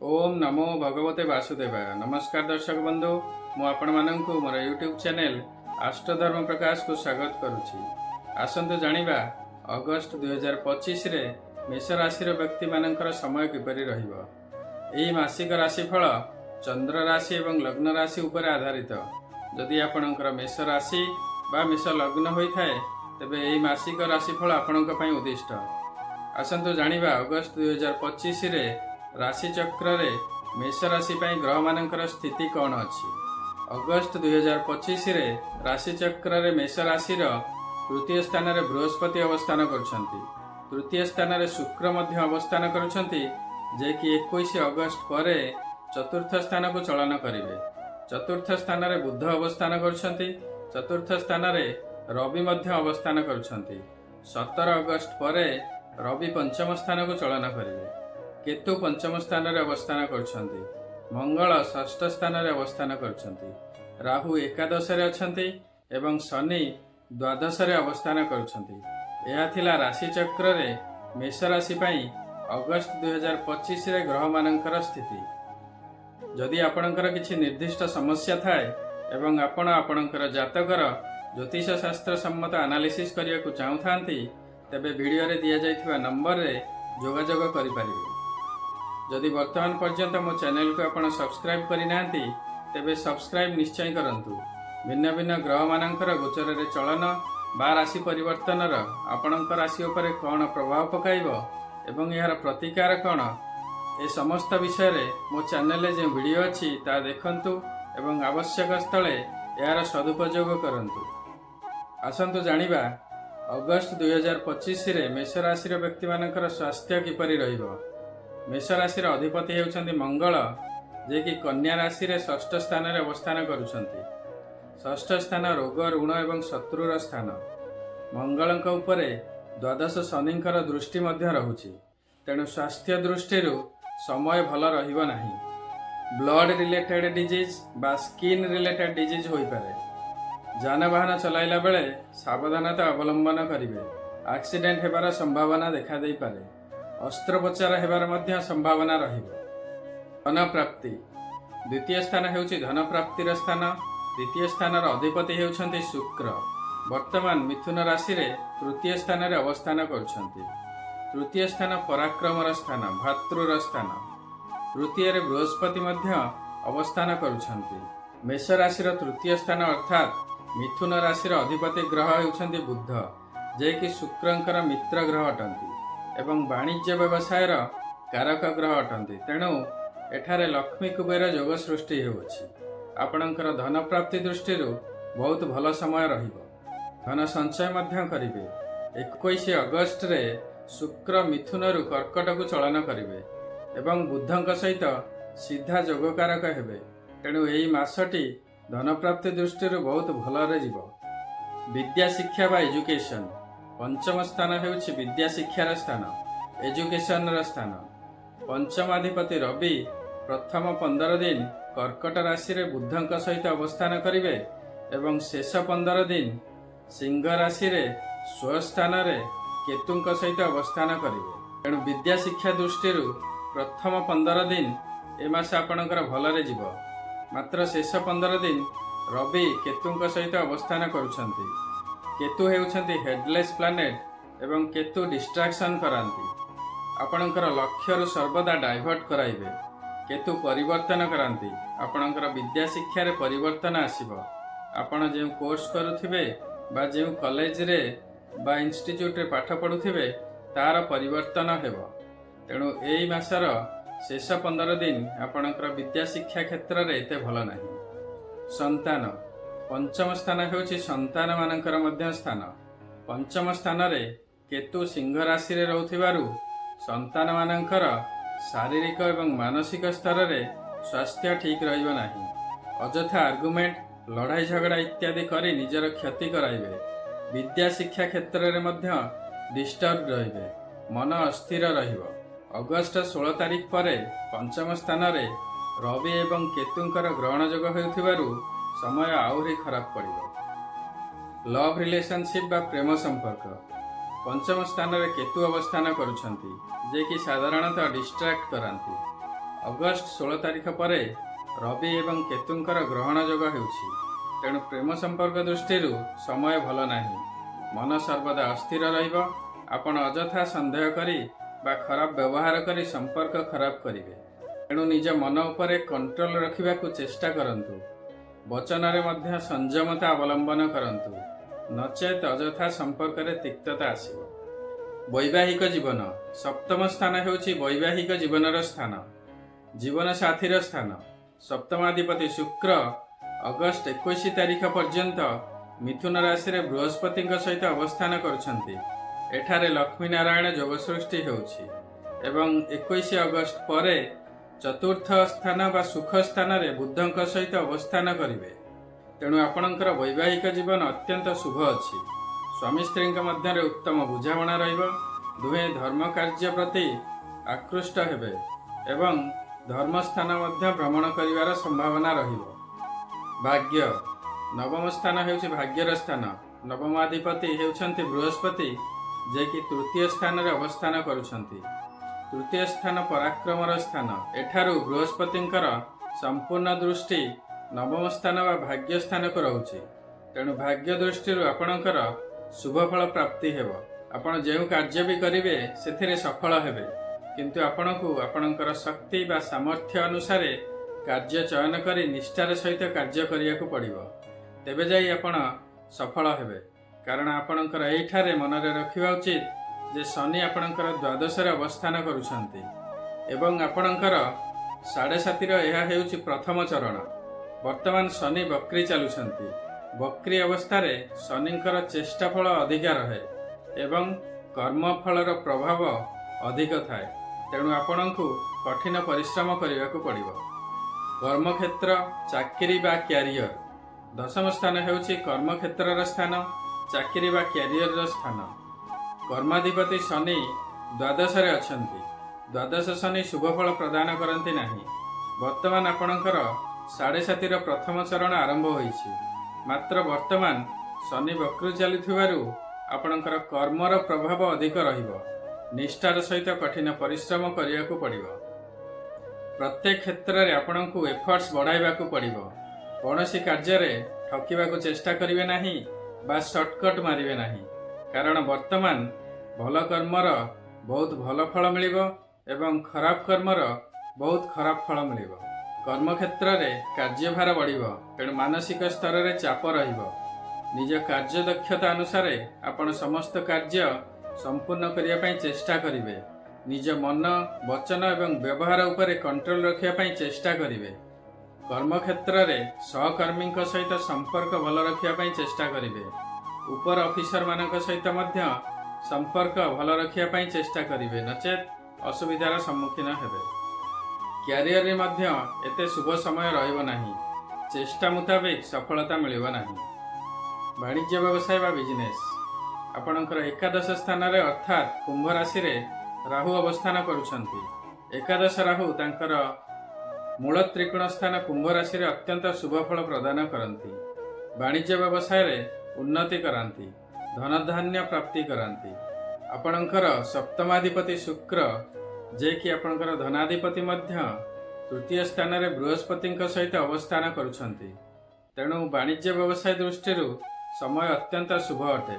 ओम नमो भगवते वासुदेवाय। नमस्कार दर्शक बंधु, मु आपण माननकु मोर यूट्यूब चैनल अष्टधर्म प्रकाश को स्वागत करुछि। आसंतु जानिबा अगस्त 2025 रे मेष राशि व्यक्ति मानकर समय किपरि रहिबो। एही मासिक राशिफल चंद्र राशि एवं लग्न राशि उपर आधारित। जदि आपणकर मेष राशि बा मेष लग्न होइथाय तेबे एही मासिक राशिफल आपणक पई उद्दिष्ट। आसंतु जानिबा अगस्त 2025 रे राशि चक्र रे मेष राशि पई ग्रह मानकर स्थिति कौन अछि। अगस्त 2025 रे राशि चक्र रे मेष राशि रो तृतीय स्थान रे बृहस्पति अवस्थान करछंती। तृतीय स्थान रे शुक्र मध्य अवस्थान करछंती, जे कि 21 अगस्त परे चतुर्थ स्थान को चलन करिवे। चतुर्थ स्थान रे बुध अवस्थान करछंती। चतुर्थ स्थान रे रवि मध्य अवस्थान करछंती। 17 अगस्त परे रवि पंचम स्थान को चलन करिवे। केतु पंचम स्थान रे अवस्थान करछंती। मंगल षष्ठ स्थान रे अवस्थान करछंती। राहु एकादश रे अछंती एवं शनि द्वादश रे अवस्थान करछंती। एहा थिला राशि चक्र रे मेष राशि पई अगस्त 2025 रे ग्रह मानकर स्थिति। जदि आपणकर किछि निर्दिष्ट समस्या थाए एवं आपण आपणकर जातकर ज्योतिष शास्त्र सम्मत एनालिसिस करिया को चाहुथांती, तेबे वीडियो रे दिया जाइथिबा नंबर रे जोगाजोग करि पारिबे। जदि वर्तमान पर्यंत मो चैनल को आपण सब्सक्राइब करिनांती, तेबे सब्सक्राइब निश्चय करंतु। भिन्न भिन्न ग्रह मानकर गोचर रे चलन बा राशि परिवर्तनर आपणकर राशि उपरे कौन प्रभाव पकाइबो एवं यार प्रतिकार कौन, ए समस्त विषय रे मो चैनल रे जे वीडियो अछि ता देखंतु एवं आवश्यक स्थले यार सदुपयोग करंतु। आसंतु जानिबा अगस्त 2025 रे मेष राशि व्यक्ति मानकर स्वास्थ्य किपरि रहिबो। मेष राशि अधिपति हेउछंती मंगल, जे कि कन्या राशि रे षष्ठ स्थान रे अवस्थान करुछंती। षष्ठ स्थान रोग ऋण एवं शत्रुर स्थान। मंगलंक उपरे द्वादश शनिंकर दृष्टि मध्य रहुछि, तेणु स्वास्थ्य दृष्टि समय भल रहिबो नाही। ब्लड रिलेटेड डिजीज बा स्किन रिलेटेड डिजीज होई पारे। जानवाहन चलाइला बेले सावधानता अवलंबन करिवे। एक्सीडेंट हेबार संभावना देखा देई पारे। अस्त्रोपचार हेबार मध्य संभावना रहिबो। धन प्राप्ति। द्वितीय स्थान हेउछि धन प्राप्तिर स्थान। द्वितीय स्थान अधिपति हेउछंती शुक्र। वर्तमान मिथुन राशि रे तृतीय स्थान रे अवस्थान करछंती। तृतीय स्थान पराक्रमर स्थान, भातृर स्थान। तृतीय रे बृहस्पति मध्य अवस्थान करुछंती। मेष राशि रो तृतीय स्थान अर्थात मिथुन राशि रो अधिपति ग्रह हेउछंती बुध, जे कि शुक्रंकर मित्र ग्रह अटंती एवं वाणिज्य व्यवसाय कारक ग्रह अटंती। तेणु एठारे लक्ष्मी कुबेर योग सृष्टि हेउछि। आपणकर धन प्राप्ति दृष्टि बहुत भल समय रहिबो। धन संचय मध्य करिवे। 21 अगस्त रे शुक्र मिथुन रु कर्कट को चलन करिवे एवं बुधंक सहित सीधा जोगकारक हेबे। तेणु एही मासटी धन प्राप्ति दृष्टि बहुत भलरे जीवो। विद्या शिक्षा बा एजुकेशन। पंचम स्थान हेउछि विद्या शिक्षार स्थान, एजुकेशन स्थान। पंचमाधिपति रवि प्रथम 15 दिन कर्कट राशि रे बुधंक सहित अवस्थान करिवे एवं शेष 15 दिन सिंह राशि रे स्वस्थान रे केतुंक सहित अवस्थान करिवे। तेणु विद्या शिक्षा दृष्टि प्रथम 15 दिन ए मास आपणकर भलरे जीव। मात्र शेष 15 दिन रवि केतुंक सहित अवस्थान करुछंती। केतु हेउछंती हेडलेस प्लानेट एवं केतु डिस्ट्राक्शन करांती। आपणकर लक्ष्य सर्वदा डाइवर्ट कराइबे। केतु परिवर्तन करांती। आपणकर विद्या शिक्षा रे परिवर्तन आसीबो। आपण जे कोर्स करूथिबे बा जे कॉलेज रे बा इंस्टीट्यूट रे पाठ पढुथिबे तार परिवर्तन हेबो। तेणु एई मासर शेष 15 दिन आपणकर विद्या शिक्षा क्षेत्र रे एते भल नाही। संतान। पंचम स्थान हेउछि संतान मानकर मध्य स्थान। पंचम स्थान रे केतु सिंह राशि रे रहउथिबारु संतान मानकर शारीरिक एवं मानसिक स्तर रे स्वास्थ्य ठीक रहिबो नाही। अजथा आर्गुमेंट, लड़ाई झगड़ा इत्यादि करी निजर क्षति कराइबे। विद्या शिक्षा क्षेत्र रे मध्य डिस्टर्ब रहिबे। मन अस्थिर रहिबो। अगस्त 16 तारिख परे पंचम स्थान रे रवि एवं केतुंकर ग्रहण जोग हेउथिबारु समय आउरी खराब पड़िबो। लव रिलेशनशिप बा प्रेम संपर्क। पंचम स्थान रे केतु अवस्थान करुछंती, जे कि साधारणतः डिस्ट्रैक्ट करांती। ଅଗଷ୍ଟ 16 ତାରିଖ ପରେ ରବି ଏବଂ କେତୁଙ୍କର ଗ୍ରହଣ ଯୋଗ ହେଉଛି। ତେଣୁ ପ୍ରେମ ସମ୍ପର୍କ ଦୃଷ୍ଟିରୁ ସମୟ ଭଲ ନାହିଁ। ମନ ସର୍ବଦା ଅସ୍ଥିର ରହିବ। ଆପଣ ଅଯଥା ସନ୍ଦେହ କରି ବା ଖରାପ ବ୍ୟବହାର କରି ସମ୍ପର୍କ ଖରାପ କରିବେ। ତେଣୁ ନିଜ ମନ ଉପରେ କଣ୍ଟ୍ରୋଲ ରଖିବାକୁ ଚେଷ୍ଟା କରନ୍ତୁ। ବଚନରେ ମଧ୍ୟ ସଂଯମତା ଅବଲମ୍ବନ କରନ୍ତୁ, ନଚେତ୍ ଅଯଥା ସମ୍ପର୍କରେ ତିକ୍ତତା ଆସିବ। ବୈବାହିକ ଜୀବନ। ସପ୍ତମ ସ୍ଥାନ ହେଉଛି ବୈବାହିକ ଜୀବନର ସ୍ଥାନ, ଜୀବନ ସାଥୀର ସ୍ଥାନ। ସପ୍ତମାଧିପତି ଶୁକ୍ର ଅଗଷ୍ଟ 21 ତାରିଖ ପର୍ଯ୍ୟନ୍ତ ମିଥୁନ ରାଶିରେ ବୃହସ୍ପତିଙ୍କ ସହିତ ଅବସ୍ଥାନ କରୁଛନ୍ତି। ଏଠାରେ ଲକ୍ଷ୍ମୀ ନାରାୟଣ ଯୋଗ ସୃଷ୍ଟି ହେଉଛି ଏବଂ 21 ଅଗଷ୍ଟ ପରେ ଚତୁର୍ଥ ସ୍ଥାନ ବା ସୁଖ ସ୍ଥାନରେ ବୁଧଙ୍କ ସହିତ ଅବସ୍ଥାନ କରିବେ। ତେଣୁ ଆପଣଙ୍କର ବୈବାହିକ ଜୀବନ ଅତ୍ୟନ୍ତ ଶୁଭ ଅଛି। ସ୍ୱାମୀ ସ୍ତ୍ରୀଙ୍କ ମଧ୍ୟରେ ଉତ୍ତମ ବୁଝାମଣା ରହିବ। ଦୁହେଁ ଧର୍ମ କାର୍ଯ୍ୟ ପ୍ରତି ଆକୃଷ୍ଟ ହେବେ ଏବଂ ଧର୍ମସ୍ଥାନ ମଧ୍ୟ ଭ୍ରମଣ କରିବାର ସମ୍ଭାବନା ରହିବ। ଭାଗ୍ୟ। ନବମ ସ୍ଥାନ ହେଉଛି ଭାଗ୍ୟର ସ୍ଥାନ। ନବମାଧିପତି ହେଉଛନ୍ତି ବୃହସ୍ପତି, ଯିଏକି ତୃତୀୟ ସ୍ଥାନରେ ଅବସ୍ଥାନ କରୁଛନ୍ତି। ତୃତୀୟ ସ୍ଥାନ ପରାକ୍ରମର ସ୍ଥାନ। ଏଠାରୁ ବୃହସ୍ପତିଙ୍କର ସମ୍ପୂର୍ଣ୍ଣ ଦୃଷ୍ଟି ନବମ ସ୍ଥାନ ବା ଭାଗ୍ୟ ସ୍ଥାନକୁ ରହୁଛି। ତେଣୁ ଭାଗ୍ୟ ଦୃଷ୍ଟିରୁ ଆପଣଙ୍କର ଶୁଭ ଫଳ ପ୍ରାପ୍ତି ହେବ। ଆପଣ ଯେଉଁ କାର୍ଯ୍ୟ ବି କରିବେ ସେଥିରେ ସଫଳ ହେବେ, କିନ୍ତୁ ଆପଣଙ୍କୁ ଆପଣଙ୍କର ଶକ୍ତି ବା ସାମର୍ଥ୍ୟ ଅନୁସାରେ କାର୍ଯ୍ୟ ଚୟନ କରି ନିଷ୍ଠାର ସହିତ କାର୍ଯ୍ୟ କରିବାକୁ ପଡ଼ିବ। ତେବେ ଯାଇ ଆପଣ ସଫଳ ହେବେ। କାରଣ ଆପଣଙ୍କର ଏହିଠାରେ ମନରେ ରଖିବା ଉଚିତ ଯେ ଶନି ଆପଣଙ୍କର ଦ୍ୱାଦଶରେ ଅବସ୍ଥାନ କରୁଛନ୍ତି ଏବଂ ଆପଣଙ୍କର 7.5ର ଏହା ହେଉଛି ପ୍ରଥମ ଚରଣ। ବର୍ତ୍ତମାନ ଶନି ବକ୍ରି ଚାଲୁଛନ୍ତି। ବକ୍ରି ଅବସ୍ଥାରେ ଶନିଙ୍କର ଚେଷ୍ଟା ଫଳ ଅଧିକା ରହେ ଏବଂ କର୍ମଫଳର ପ୍ରଭାବ ଅଧିକ ଥାଏ। ତେଣୁ ଆପଣଙ୍କୁ କଠିନ ପରିଶ୍ରମ କରିବାକୁ ପଡ଼ିବ। କର୍ମକ୍ଷେତ୍ର, ଚାକିରି ବା କ୍ୟାରିୟର। ଦଶମ ସ୍ଥାନ ହେଉଛି କର୍ମକ୍ଷେତ୍ରର ସ୍ଥାନ, ଚାକିରି ବା କ୍ୟାରିୟରର ସ୍ଥାନ। କର୍ମାଧିପତି ଶନି ଦ୍ୱାଦଶରେ ଅଛନ୍ତି। ଦ୍ୱାଦଶ ଶନି ଶୁଭଫଳ ପ୍ରଦାନ କରନ୍ତି ନାହିଁ। ବର୍ତ୍ତମାନ ଆପଣଙ୍କର 7.5ର ପ୍ରଥମ ଚରଣ ଆରମ୍ଭ ହୋଇଛି। ମାତ୍ର ବର୍ତ୍ତମାନ ଶନି ବକ୍ରି ଚାଲୁଥିବାରୁ ଆପଣଙ୍କର କର୍ମର ପ୍ରଭାବ ଅଧିକ ରହିବ। ନିଷ୍ଠାର ସହିତ କଠିନ ପରିଶ୍ରମ କରିବାକୁ ପଡ଼ିବ। ପ୍ରତ୍ୟେକ କ୍ଷେତ୍ରରେ ଆପଣଙ୍କୁ ଏଫର୍ଟସ୍ ବଢ଼ାଇବାକୁ ପଡ଼ିବ। କୌଣସି କାର୍ଯ୍ୟରେ ଠକିବାକୁ ଚେଷ୍ଟା କରିବେ ନାହିଁ ବା ସର୍ଟକଟ୍ ମାରିବେ ନାହିଁ। କାରଣ ବର୍ତ୍ତମାନ ଭଲ କର୍ମର ବହୁତ ଭଲ ଫଳ ମିଳିବ ଏବଂ ଖରାପ କର୍ମର ବହୁତ ଖରାପ ଫଳ ମିଳିବ। କର୍ମକ୍ଷେତ୍ରରେ କାର୍ଯ୍ୟଭାର ବଢ଼ିବ, ତେଣୁ ମାନସିକ ସ୍ତରରେ ଚାପ ରହିବ। ନିଜ କାର୍ଯ୍ୟ ଦକ୍ଷତା ଅନୁସାରେ ଆପଣ ସମସ୍ତ କାର୍ଯ୍ୟ ସମ୍ପୂର୍ଣ୍ଣ କରିବା ପାଇଁ ଚେଷ୍ଟା କରିବେ। ନିଜ ମନ, ବଚନ ଏବଂ ବ୍ୟବହାର ଉପରେ କଣ୍ଟ୍ରୋଲ ରଖିବା ପାଇଁ ଚେଷ୍ଟା କରିବେ। କର୍ମକ୍ଷେତ୍ରରେ ସହକର୍ମୀଙ୍କ ସହିତ ସମ୍ପର୍କ ଭଲ ରଖିବା ପାଇଁ ଚେଷ୍ଟା କରିବେ। ଉପର ଅଫିସରମାନଙ୍କ ସହିତ ମଧ୍ୟ ସମ୍ପର୍କ ଭଲ ରଖିବା ପାଇଁ ଚେଷ୍ଟା କରିବେ, ନଚେତ୍ ଅସୁବିଧାର ସମ୍ମୁଖୀନ ହେବେ। କ୍ୟାରିୟରରେ ମଧ୍ୟ ଏତେ ଶୁଭ ସମୟ ରହିବ ନାହିଁ। ଚେଷ୍ଟା ମୁତାବିକ ସଫଳତା ମିଳିବ ନାହିଁ। ବାଣିଜ୍ୟ ବ୍ୟବସାୟ ବା ବିଜନେସ୍। ଆପଣଙ୍କର ଏକାଦଶ ସ୍ଥାନରେ ଅର୍ଥାତ୍ କୁମ୍ଭ ରାଶିରେ ରାହୁ ଅବସ୍ଥାନ କରୁଛନ୍ତି। ଏକାଦଶ ରାହୁ ତାଙ୍କର ମୂଳ ତ୍ରିକୋଣ ସ୍ଥାନ କୁମ୍ଭ ରାଶିରେ ଅତ୍ୟନ୍ତ ଶୁଭ ଫଳ ପ୍ରଦାନ କରନ୍ତି। ବାଣିଜ୍ୟ ବ୍ୟବସାୟରେ ଉନ୍ନତି କରାନ୍ତି, ଧନଧାନ୍ୟ ପ୍ରାପ୍ତି କରାନ୍ତି। ଆପଣଙ୍କର ସପ୍ତମାଧିପତି ଶୁକ୍ର, ଯିଏକି ଆପଣଙ୍କର ଧନାଧିପତି ମଧ୍ୟ, ତୃତୀୟ ସ୍ଥାନରେ ବୃହସ୍ପତିଙ୍କ ସହିତ ଅବସ୍ଥାନ କରୁଛନ୍ତି। ତେଣୁ ବାଣିଜ୍ୟ ବ୍ୟବସାୟ ଦୃଷ୍ଟିରୁ ସମୟ ଅତ୍ୟନ୍ତ ଶୁଭ ଅଟେ।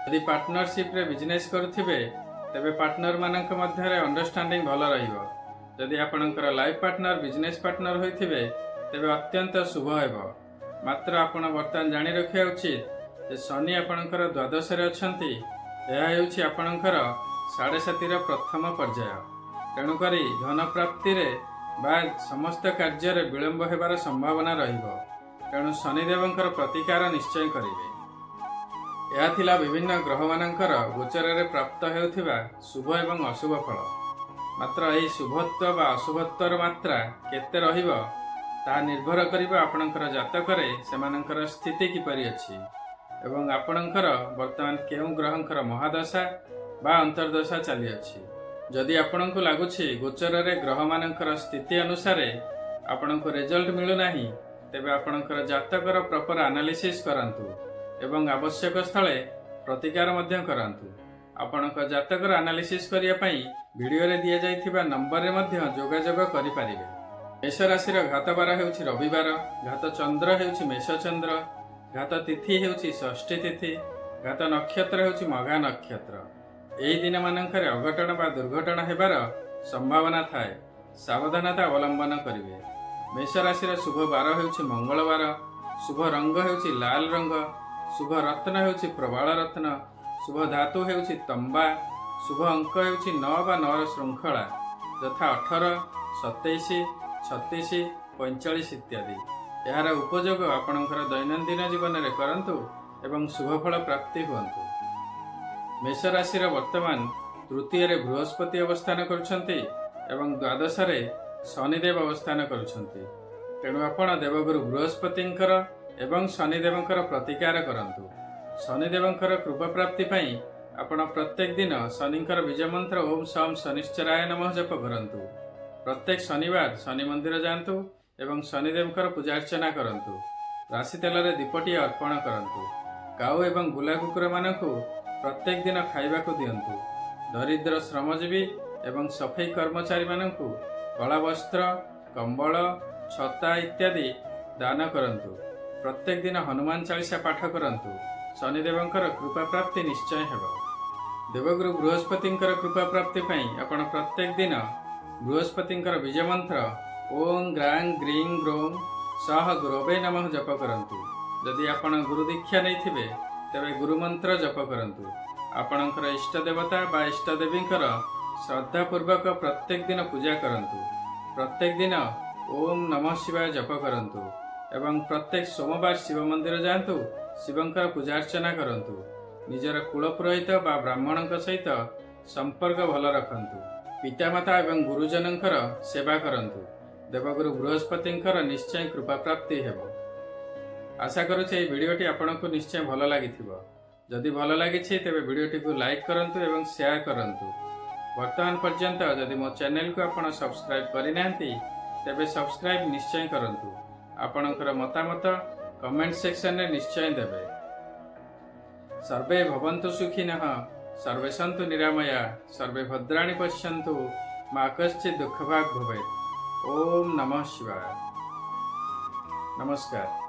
ଯଦି ପାର୍ଟନରସିପ୍ରେ ବିଜନେସ୍ କରୁଥିବେ ତେବେ ପାର୍ଟନରମାନଙ୍କ ମଧ୍ୟରେ ଅଣ୍ଡରଷ୍ଟାଣ୍ଡିଂ ଭଲ ରହିବ। ଯଦି ଆପଣଙ୍କର ଲାଇଫ୍ ପାର୍ଟନର ବିଜନେସ୍ ପାର୍ଟନର ହୋଇଥିବେ ତେବେ ଅତ୍ୟନ୍ତ ଶୁଭ ହେବ। ମାତ୍ର ଆପଣ ବର୍ତ୍ତମାନ ଜାଣି ରଖିବା ଉଚିତ ଯେ ଶନି ଆପଣଙ୍କର ଦ୍ୱାଦଶରେ ଅଛନ୍ତି। ଏହା ହେଉଛି ଆପଣଙ୍କର 7.5ର ପ୍ରଥମ ପର୍ଯ୍ୟାୟ। ତେଣୁକରି ଧନ ପ୍ରାପ୍ତିରେ ବା ସମସ୍ତ କାର୍ଯ୍ୟରେ ବିଳମ୍ବ ହେବାର ସମ୍ଭାବନା ରହିବ। ତେଣୁ ଶନିଦେବଙ୍କର ପ୍ରତିକାର ନିଶ୍ଚୟ କରିବେ। ଏହା ଥିଲା ବିଭିନ୍ନ ଗ୍ରହମାନଙ୍କର ଗୋଚରରେ ପ୍ରାପ୍ତ ହେଉଥିବା ଶୁଭ ଏବଂ ଅଶୁଭ ଫଳ। ମାତ୍ର ଏହି ଶୁଭତ୍ୱ ବା ଅଶୁଭତ୍ୱର ମାତ୍ରା କେତେ ରହିବ ତାହା ନିର୍ଭର କରିବ ଆପଣଙ୍କର ଜାତକରେ ସେମାନଙ୍କର ସ୍ଥିତି କିପରି ଅଛି ଏବଂ ଆପଣଙ୍କର ବର୍ତ୍ତମାନ କେଉଁ ଗ୍ରହଙ୍କର ମହାଦଶା ବା ଅନ୍ତର୍ଦଶା ଚାଲିଅଛି। ଯଦି ଆପଣଙ୍କୁ ଲାଗୁଛି ଗୋଚରରେ ଗ୍ରହମାନଙ୍କର ସ୍ଥିତି ଅନୁସାରେ ଆପଣଙ୍କୁ ରେଜଲ୍ଟ ମିଳୁନାହିଁ, ତେବେ ଆପଣଙ୍କର ଜାତକର ପ୍ରପର ଆନାଲିସିସ୍ କରନ୍ତୁ ଏବଂ ଆବଶ୍ୟକ ସ୍ଥଳେ ପ୍ରତିକାର ମଧ୍ୟ କରାନ୍ତୁ। ଆପଣଙ୍କ ଜାତକର ଆନାଲିସିସ୍ କରିବା ପାଇଁ ଭିଡ଼ିଓରେ ଦିଆଯାଇଥିବା ନମ୍ବରରେ ମଧ୍ୟ ଯୋଗାଯୋଗ କରିପାରିବେ। मेष राशि घात बार हेउछि रविवार, घात चंद्र हेउछि मेष चंद्र, घात तिथि हेउछि षष्ठी तिथि, घात नक्षत्र हेउछि मघा नक्षत्र। एही दिन मानकरे अघटन बा दुर्घटना हेबार संभावना थाए, सावधानता अवलंबन करिवे। मेष राशि शुभ बार हेउछि मंगलवार, शुभ रंग हेउछि लाल रंग, शुभ रत्न हेउछि प्रबाल रत्न, शुभ धातु हेउछि तंबा, शुभ अंक हेउछि 9 बा 9 श्रृंखला यथा 18, 27, 36, 45 इत्यादि। यार उपयोग आपणकर दैनंदिन जीवन में करंतु एवं शुभफल प्राप्ति हुअन्तु। मेष राशि वर्तमान तृतीय बृहस्पति अवस्थान करुछन्ति एवं द्वादश शनिदेव अवस्थान करुछन्ति। तेणु आपण देवगुरु बृहस्पतिंकर एवं शनिदेवंकर प्रतिकार करंतु। शनिदेवंकर कृपा प्राप्ति पई आपण प्रत्येक दिन शनिंकर बीज मंत्र ओम शम शनिश्चराय नमः जप करंतु। प्रत्येक शनिवार शनि मंदिर जातु एवं शनिदेवकर पूजा अर्चना करंतु। राशि तेल दीपटी अर्पण करंतु। काऊ एवं बुला कुकुर मानकु प्रत्येक दिन खाइबाकु दियंतु। दरिद्र श्रमजीवी एवं सफाई कर्मचारी मानकु कला वस्त्र, कंबल, छता इत्यादि दान करंतु। प्रत्येक दिन हनुमान चालीसा पाठ करंतु। शनिदेवंकर कृपा प्राप्ति निश्चय हेबो। देवगुरु बृहस्पतिंकर कृपा प्राप्ति पई आपण प्रत्येक दिन बृहस्पतिंकर बीज मंत्र ओम ग्रां ग्रीं ग्रोम सह गुरवे नमः जप करंतु। यदि आपण गुरु दीक्षा नहीं थिबे तेबे गुरु मंत्र जप करंतु। आपणकर इष्ट देवता बा इष्ट देवींकर श्रद्धा पूर्वक प्रत्येक दिन पूजा करंतु। प्रत्येक दिन ओम नमः शिवाय जप करंतु एवं प्रत्येक सोमवार शिव मंदिर जातु, शिवंकर पूजा अर्चना करंतु। निजर कुल पुरोहित बा ब्राह्मणक सहित संपर्क भल रखंतु। पितामाता एवं गुरुजनंकर सेवा करंतु। देवगुरु बृहस्पतिंकर निश्चय कृपा प्राप्ति हेबो। आशा करुचे এই ভিডিওটি आपनको निश्चय भल लागिथिबो। जदि भल लागिछि तेबे भिडियोटी को लाइक करंतु एवं शेयर करंतु। वर्तमान पर्यंत जदि मो चैनल को आपण सब्सक्राइब करि नांती तेबे सब्सक्राइब निश्चय करंतु। आपणकर मतामत कमेंट सेक्शन रे निश्चय देबे। सर्वे भवन्तु सुखिनः, सर्वे सन्तु निरामया, सर्वे भद्राणि पश्यन्तु, मा कश्चित् दुःखभाग् भवेत्। ओम नमः शिवाय। नमस्कार।